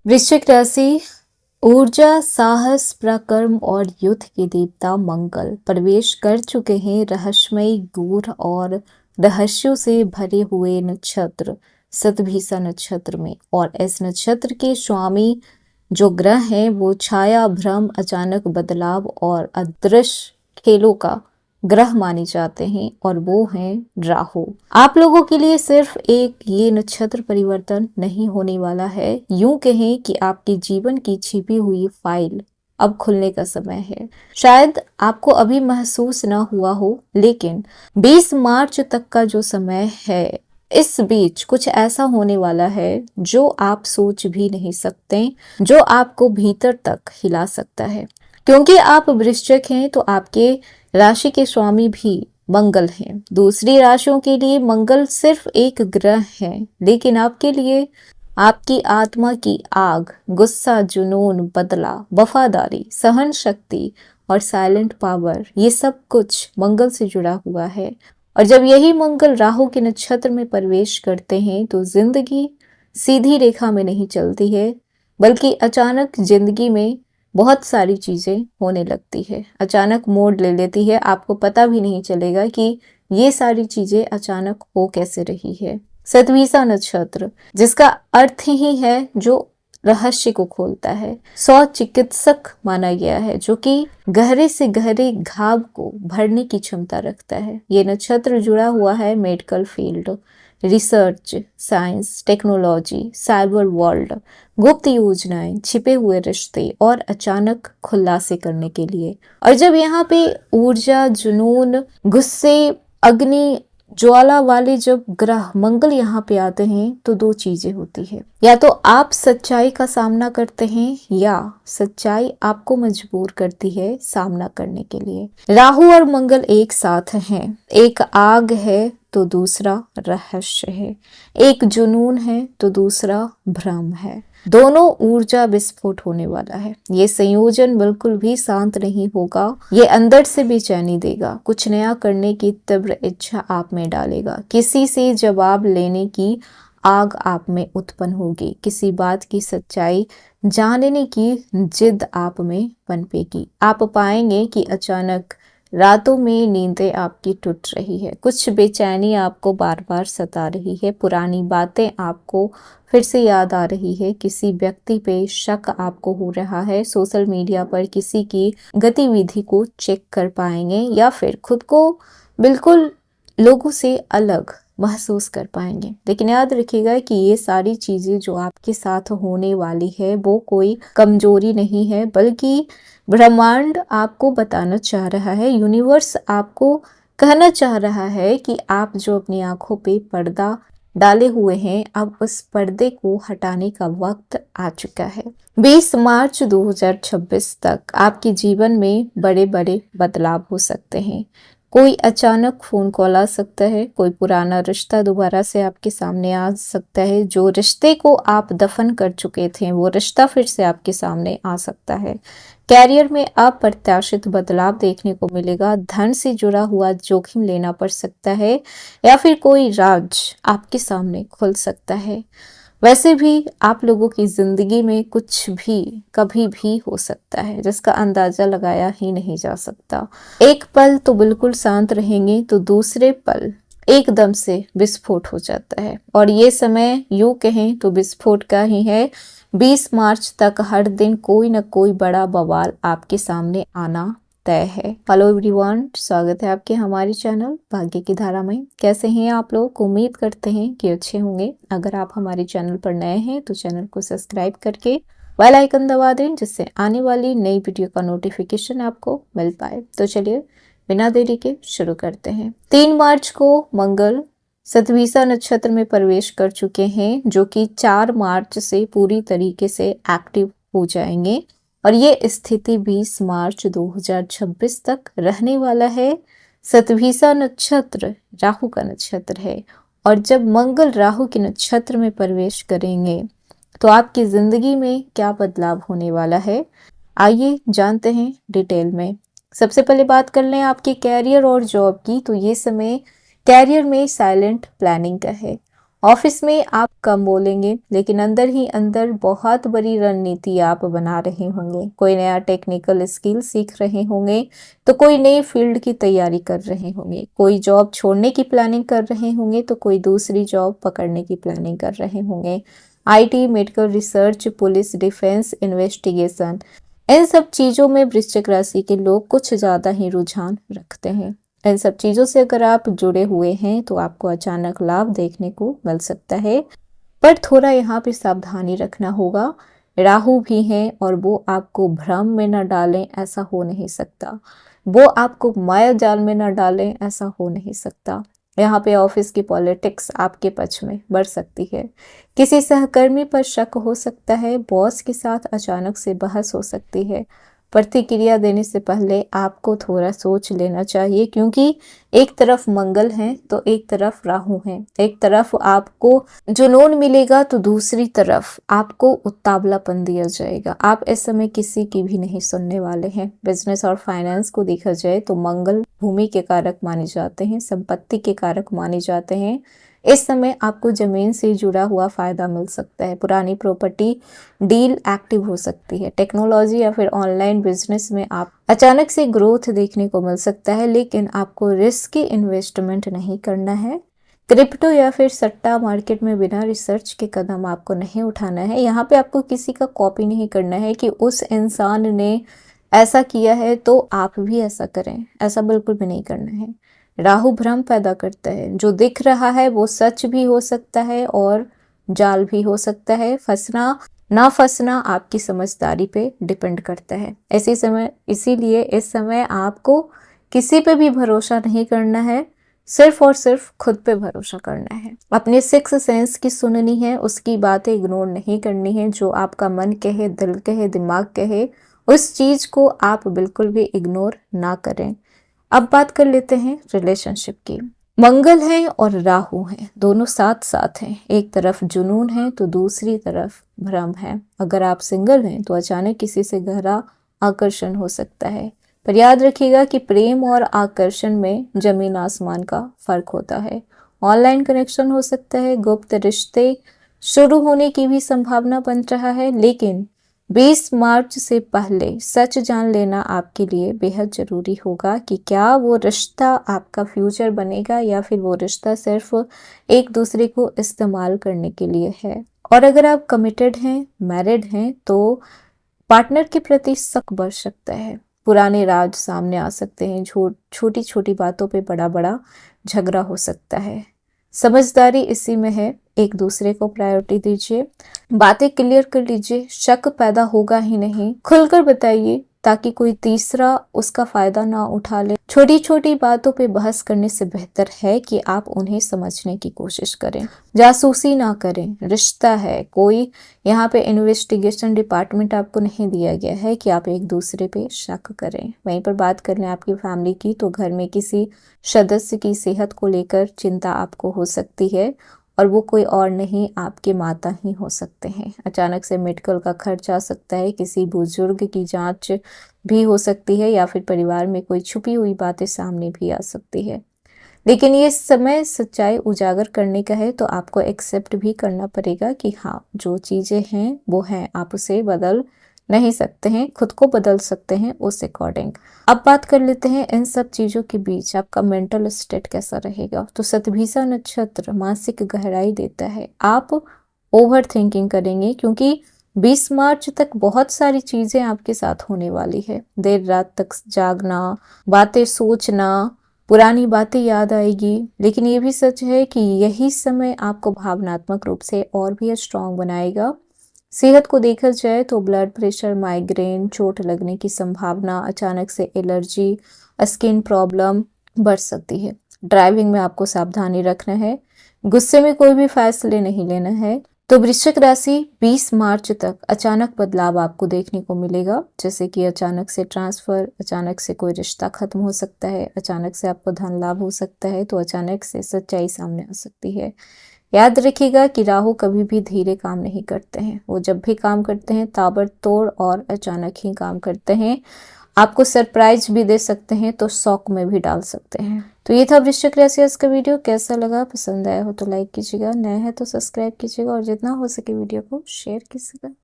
वृश्चिक राशि, ऊर्जा, साहस, पराक्रम और युद्ध के देवता मंगल प्रवेश कर चुके हैं रहस्यमयी गूढ़ और रहस्यों से भरे हुए नक्षत्र शतभिषा नक्षत्र में। और इस नक्षत्र के स्वामी जो ग्रह हैं वो छाया, भ्रम, अचानक बदलाव और अदृश्य खेलों का ग्रह माने जाते हैं, और वो हैं राहु। आप लोगों के लिए सिर्फ एक ये नक्षत्र परिवर्तन नहीं होने वाला है, यूं कहें कि आपके जीवन की छिपी हुई फाइल अब खुलने का समय है। शायद आपको अभी महसूस ना हुआ हो, लेकिन 20 मार्च तक का जो समय है, इस बीच कुछ ऐसा होने वाला है जो आप सोच भी नहीं सकते, जो आपको भीतर तक हिला सकता है। क्योंकि आप वृश्चिक हैं तो आपके राशि के स्वामी भी मंगल हैं। दूसरी राशियों के लिए मंगल सिर्फ एक ग्रह है, लेकिन आपके लिए आपकी आत्मा की आग, गुस्सा, जुनून, बदला, वफादारी, सहन शक्ति और साइलेंट पावर, ये सब कुछ मंगल से जुड़ा हुआ है। और जब यही मंगल राहु के नक्षत्र में प्रवेश करते हैं तो जिंदगी सीधी रेखा में नहीं चलती है, बल्कि अचानक जिंदगी में बहुत सारी चीजें होने लगती है, अचानक मोड़ ले लेती है। आपको पता भी नहीं चलेगा कि ये सारी चीजें अचानक हो कैसे रही है। शतभिषा नक्षत्र, जिसका अर्थ ही है जो रहस्य को खोलता है, 100 चिकित्सक माना गया है, जो कि गहरे से गहरे घाव को भरने की क्षमता रखता है। ये नक्षत्र जुड़ा हुआ है medical field, research, science, technology, cyber world, गुप्त योजनाएं, छिपे हुए रिश्ते और अचानक खुलासे करने के लिए। और जब यहाँ पे ऊर्जा, जुनून, गुस्से, अग्नि ज्वाला वाले जब ग्रह मंगल यहाँ पे आते हैं तो दो चीजें होती है, या तो आप सच्चाई का सामना करते हैं या सच्चाई आपको मजबूर करती है सामना करने के लिए। राहु और मंगल एक साथ हैं, एक आग है तो दूसरा रहस्य है, एक जुनून है तो दूसरा भ्रम है। दोनों ऊर्जा विस्फोट होने वाला है। ये संयोजन बिल्कुल भी शांत नहीं होगा, ये अंदर से बेचैनी देगा, कुछ नया करने की तीव्र इच्छा आप में डालेगा, किसी से जवाब लेने की आग आप में उत्पन्न होगी, किसी बात की सच्चाई जानने की जिद आप में पनपेगी। आप पाएंगे कि अचानक रातों में नींदें आपकी टूट रही है, कुछ बेचैनी आपको बार बार सता रही है, पुरानी बातें आपको फिर से याद आ रही है, किसी व्यक्ति पे शक आपको हो रहा है, सोशल मीडिया पर किसी की गतिविधि को चेक कर पाएंगे, या फिर खुद को बिल्कुल लोगों से अलग महसूस कर पाएंगे। लेकिन याद रखिएगा कि ये सारी चीजें जो आपके साथ होने वाली है वो कोई कमजोरी नहीं है, बल्कि ब्रह्मांड आपको बताना चाह रहा है, यूनिवर्स आपको कहना चाह रहा है कि आप जो अपनी आंखों पे पर्दा डाले हुए हैं, अब उस पर्दे को हटाने का वक्त आ चुका है। 20 मार्च 2026 तक आपके जीवन में बड़े बड़े बदलाव हो सकते हैं। कोई अचानक फोन कॉल आ सकता है, कोई पुराना रिश्ता दोबारा से आपके सामने आ सकता है, जो रिश्ते को आप दफन कर चुके थे वो रिश्ता फिर से आपके सामने आ सकता है। कैरियर में अप्रत्याशित बदलाव देखने को मिलेगा, धन से जुड़ा हुआ जोखिम लेना पड़ सकता है, या फिर कोई राज आपके सामने खुल सकता है। वैसे भी आप लोगों की जिंदगी में कुछ भी कभी भी हो सकता है, जिसका अंदाजा लगाया ही नहीं जा सकता। एक पल तो बिल्कुल शांत रहेंगे तो दूसरे पल एकदम से विस्फोट हो जाता है, और ये समय यूं कहें तो विस्फोट का ही है। 20 मार्च तक हर दिन कोई न कोई बड़ा बवाल आपके सामने आना तय है। हेलो एवरीवन, स्वागत है आपके हमारे चैनल भाग्य की धारा में। कैसे हैं आप लोग? उम्मीद करते हैं कि अच्छे होंगे। अगर आप हमारे चैनल पर नए हैं तो चैनल को सब्सक्राइब करके बेल आइकन दबा दें, जिससे आने वाली नई वीडियो का नोटिफिकेशन आपको मिल पाए। तो चलिए बिना देरी के शुरू करते हैं। 3 मार्च को मंगल शतभिषा नक्षत्र में प्रवेश कर चुके हैं, जो कि 4 मार्च से पूरी तरीके से एक्टिव हो जाएंगे, और ये स्थिति 20 मार्च 2026 तक रहने वाला है। शतभिषा नक्षत्र राहु का नक्षत्र है, और जब मंगल राहु के नक्षत्र में प्रवेश करेंगे तो आपकी जिंदगी में क्या बदलाव होने वाला है, आइए जानते हैं डिटेल में। सबसे पहले बात कर लें आपके कैरियर और जॉब की, तो ये समय कैरियर में साइलेंट प्लानिंग का है, ऑफिस में आप कम बोलेंगे, लेकिन अंदर ही अंदर बहुत बड़ी रणनीति आप बना रहे होंगे। कोई नया टेक्निकल स्किल सीख रहे होंगे, तो कोई नई फील्ड की तैयारी कर रहे होंगे, कोई जॉब छोड़ने की प्लानिंग कर रहे होंगे, तो कोई दूसरी जॉब पकड़ने की प्लानिंग कर रहे होंगे। IT, medical research, police, defence, investigation, इन सब चीज़ों में वृश्चिक राशि के लोग कुछ ज़्यादा ही रुझान रखते हैं। इन सब चीज़ों से अगर आप जुड़े हुए हैं तो आपको अचानक लाभ देखने को मिल सकता है, पर थोड़ा यहाँ पे सावधानी रखना होगा। राहु भी हैं और वो आपको भ्रम में न डालें, ऐसा हो नहीं सकता। वो आपको माया जाल में न डालें, ऐसा हो नहीं सकता। यहाँ पे ऑफिस की पॉलिटिक्स आपके पक्ष में बढ़ सकती है। किसी सहकर्मी पर शक हो सकता है, बॉस के साथ अचानक से बहस हो सकती है। प्रतिक्रिया देने से पहले आपको थोड़ा सोच लेना चाहिए, क्योंकि एक तरफ मंगल है तो एक तरफ राहु है। एक तरफ आपको जुनून मिलेगा तो दूसरी तरफ आपको उतावलापन दिया जाएगा। आप इस समय किसी की भी नहीं सुनने वाले हैं। बिजनेस और फाइनेंस को देखा जाए तो मंगल भूमि के कारक माने जाते हैं, संपत्ति के कारक माने जाते हैं। इस समय आपको जमीन से जुड़ा हुआ फायदा मिल सकता है। पुरानी प्रॉपर्टी डील एक्टिव हो सकती है। टेक्नोलॉजी या फिर ऑनलाइन बिजनेस में आप अचानक से ग्रोथ देखने को मिल सकता है, लेकिन आपको रिस्की इन्वेस्टमेंट नहीं करना है। क्रिप्टो या फिर सट्टा मार्केट में बिना रिसर्च के कदम आपको नहीं उठाना है। यहाँ पे आपको किसी का कॉपी नहीं करना है कि उस इंसान ने ऐसा किया है तो आप भी ऐसा करें, ऐसा बिल्कुल भी नहीं करना है। राहु भ्रम पैदा करता है। जो दिख रहा है वो सच भी हो सकता है और जाल भी हो सकता है। फंसना ना फंसना आपकी समझदारी पे डिपेंड करता है। इसीलिए इस समय आपको किसी पे भी भरोसा नहीं करना है, सिर्फ और सिर्फ खुद पे भरोसा करना है। अपने सिक्स सेंस की सुननी है, उसकी बातें इग्नोर नहीं करनी है। जो आपका मन कहे, दिल कहे, दिमाग कहे, उस चीज को आप बिल्कुल भी इग्नोर ना करें। अब बात कर लेते हैं रिलेशनशिप की। मंगल है और राहु है, दोनों साथ साथ हैं। एक तरफ जुनून है तो दूसरी तरफ भ्रम है। अगर आप सिंगल हैं तो अचानक किसी से गहरा आकर्षण हो सकता है, पर याद रखिएगा कि प्रेम और आकर्षण में जमीन आसमान का फर्क होता है। ऑनलाइन कनेक्शन हो सकता है, गुप्त रिश्ते शुरू होने की भी संभावना बन रहा है, लेकिन 20 मार्च से पहले सच जान लेना आपके लिए बेहद जरूरी होगा कि क्या वो रिश्ता आपका फ्यूचर बनेगा या फिर वो रिश्ता सिर्फ एक दूसरे को इस्तेमाल करने के लिए है। और अगर आप कमिटेड हैं, मैरिड हैं, तो पार्टनर के प्रति शक बढ़ सकता है। पुराने राज सामने आ सकते हैं। छोटी छोटी बातों पे बड़ा बड़ा झगड़ा हो सकता है। समझदारी इसी में है, एक दूसरे को प्रायोरिटी दीजिए, बातें क्लियर कर लीजिए। शक पैदा होगा ही नहीं, खुलकर बताइए ताकि कोई तीसरा उसका फायदा ना उठा ले। छोटी छोटी बातों पे बहस करने से बेहतर है कि आप उन्हें समझने की कोशिश करें। जासूसी ना करें, रिश्ता है कोई, यहाँ पे इन्वेस्टिगेशन डिपार्टमेंट आपको नहीं दिया गया है कि आप एक दूसरे पे शक करें। वहीं पर बात कर लें आपकी फैमिली की, तो घर में किसी सदस्य की सेहत को लेकर चिंता आपको हो सकती है, और वो कोई और नहीं आपके माता ही हो सकते हैं। अचानक से मेडिकल का खर्च आ सकता है, किसी बुजुर्ग की जांच भी हो सकती है, या फिर परिवार में कोई छुपी हुई बातें सामने भी आ सकती है। लेकिन ये समय सच्चाई उजागर करने का है, तो आपको एक्सेप्ट भी करना पड़ेगा कि हाँ, जो चीज़ें हैं वो हैं, आप उसे बदल नहीं सकते हैं, खुद को बदल सकते हैं उस अकॉर्डिंग। अब बात कर लेते हैं इन सब चीज़ों के बीच आपका मेंटल स्टेट कैसा रहेगा। तो शतभिषा नक्षत्र मानसिक गहराई देता है। आप ओवर थिंकिंग करेंगे, क्योंकि 20 मार्च तक बहुत सारी चीज़ें आपके साथ होने वाली है। देर रात तक जागना, बातें सोचना, पुरानी बातें याद आएगी। लेकिन ये भी सच है कि यही समय आपको भावनात्मक रूप से और भी स्ट्रांग बनाएगा। सेहत को देखा जाए तो ब्लड प्रेशर, माइग्रेन, चोट लगने की संभावना, अचानक से एलर्जी, स्किन प्रॉब्लम बढ़ सकती है। ड्राइविंग में आपको सावधानी रखना है, गुस्से में कोई भी फैसले नहीं लेना है। तो वृश्चिक राशि 20 मार्च तक अचानक बदलाव आपको देखने को मिलेगा, जैसे कि अचानक से ट्रांसफर, अचानक से कोई रिश्ता खत्म हो सकता है, अचानक से आपको धन लाभ हो सकता है, तो अचानक से सच्चाई सामने आ सकती है। याद रखिएगा कि राहु कभी भी धीरे काम नहीं करते हैं, वो जब भी काम करते हैं ताबड़तोड़ और अचानक ही काम करते हैं। आपको सरप्राइज भी दे सकते हैं, तो शॉक में भी डाल सकते हैं। तो ये था वृश्चिक राशि आज का वीडियो। कैसा लगा, पसंद आया हो तो लाइक कीजिएगा, नया है तो सब्सक्राइब कीजिएगा और जितना हो सके वीडियो को शेयर कीजिएगा।